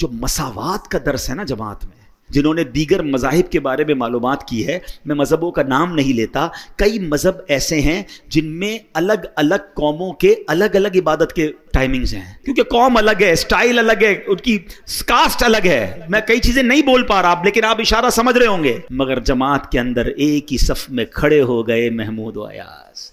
جو مساوات کا درس ہے نا جماعت میں، جنہوں نے دیگر مذاہب کے بارے میں معلومات کی ہے، میں مذہبوں کا نام نہیں لیتا، کئی مذہب ایسے ہیں جن میں الگ الگ قوموں کے الگ الگ عبادت کے ٹائمنگز ہیں، کیونکہ قوم الگ ہے، سٹائل الگ ہے، ان کی کاسٹ الگ ہے۔ میں کئی چیزیں نہیں بول پا رہا لیکن آپ اشارہ سمجھ رہے ہوں گے۔ مگر جماعت کے اندر ایک ہی صف میں کھڑے ہو گئے محمود و ایاز،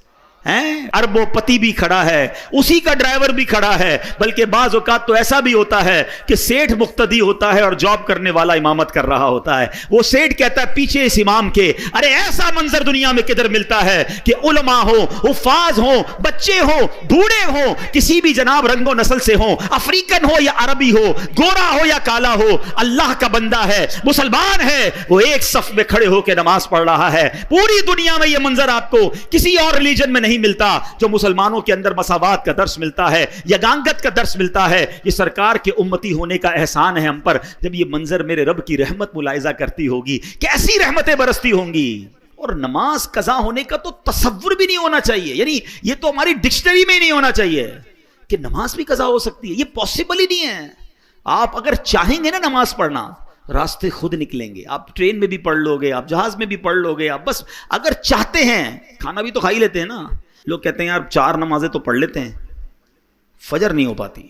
اربوں پتی بھی کھڑا ہے، اسی کا ڈرائیور بھی کھڑا ہے، بلکہ بعض اوقات تو ایسا بھی ہوتا ہے کہ سیٹھ مقتدی ہوتا ہے اور جاب کرنے والا امامت کر رہا ہوتا ہے۔ وہ سیٹھ کہتا ہے پیچھے اس امام کے، ارے ایسا منظر دنیا میں کدھر ملتا ہے کہ علماء ہو، حفاظ ہو، بچے ہو، بوڑھے ہو، کسی بھی جناب رنگ و نسل سے ہو، افریقن ہو یا عربی ہو، گورا ہو یا کالا ہو، اللہ کا بندہ ہے، مسلمان ہے، وہ ایک صف میں کھڑے ہو کے نماز پڑھ رہا ہے۔ پوری دنیا میں یہ منظر آپ کو کسی اور ریلیجن میں نہیں ملتا جو مسلمانوں کے اندر مساوات کا درس ملتا ہے، یگانگت کا درس ملتا ہے۔ یہ سرکار کے امتی ہونے کا احسان ہے ہم پر۔ جب یہ منظر میرے رب کی رحمت ملاحظہ کرتی ہوگی، کیسی رحمتیں برستی ہوں گی۔ اور نماز قضا ہونے کا تو تصور بھی نہیں ہونا چاہیے، یعنی یہ تو ہماری ڈکشنری میں ہی نہیں ہونا چاہیے کہ نماز بھی قضا ہو سکتی ہے، یہ پاسبل ہی نہیں ہے۔ آپ اگر چاہیں گے نا نماز پڑھنا، راستے خود نکلیں گے۔ آپ ٹرین میں بھی پڑھ لو گے، آپ جہاز میں بھی پڑھ لو گے، آپ بس اگر چاہتے ہیں۔ کھانا بھی تو کھا ہی لیتے ہیں نا۔ لوگ کہتے ہیں یار 4 نمازیں تو پڑھ لیتے ہیں، فجر نہیں ہو پاتی،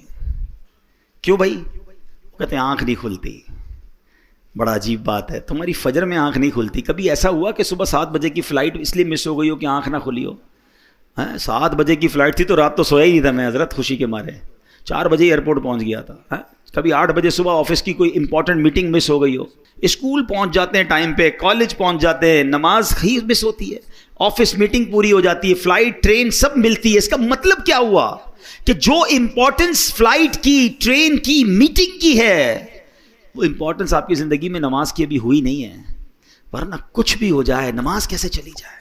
کیوں بھائی؟ کہتے ہیں آنکھ نہیں کھلتی۔ بڑا عجیب بات ہے، تمہاری فجر میں آنکھ نہیں کھلتی۔ کبھی ایسا ہوا کہ صبح 7 بجے کی فلائٹ اس لیے مس ہو گئی ہو کہ آنکھ نہ کھلی ہو؟ 7 بجے کی فلائٹ تھی تو رات تو سویا ہی نہیں تھا میں حضرت، خوشی کے مارے 4 بجے ایئرپورٹ پہنچ گیا تھا۔ کبھی 8 بجے صبح آفس کی کوئی امپورٹنٹ میٹنگ مس ہو گئی ہو؟ اسکول پہنچ جاتے ہیں ٹائم پہ، کالج پہنچ جاتے ہیں، نماز ہی مس ہوتی ہے، آفس میٹنگ پوری ہو جاتی ہے، فلائٹ ٹرین سب ملتی ہے۔ اس کا مطلب کیا ہوا کہ جو امپورٹنس فلائٹ کی، ٹرین کی، میٹنگ کی ہے، وہ امپورٹنس آپ کی زندگی میں نماز کی ابھی ہوئی نہیں ہے، ورنہ کچھ بھی ہو جائے نماز کیسے چلی جائے۔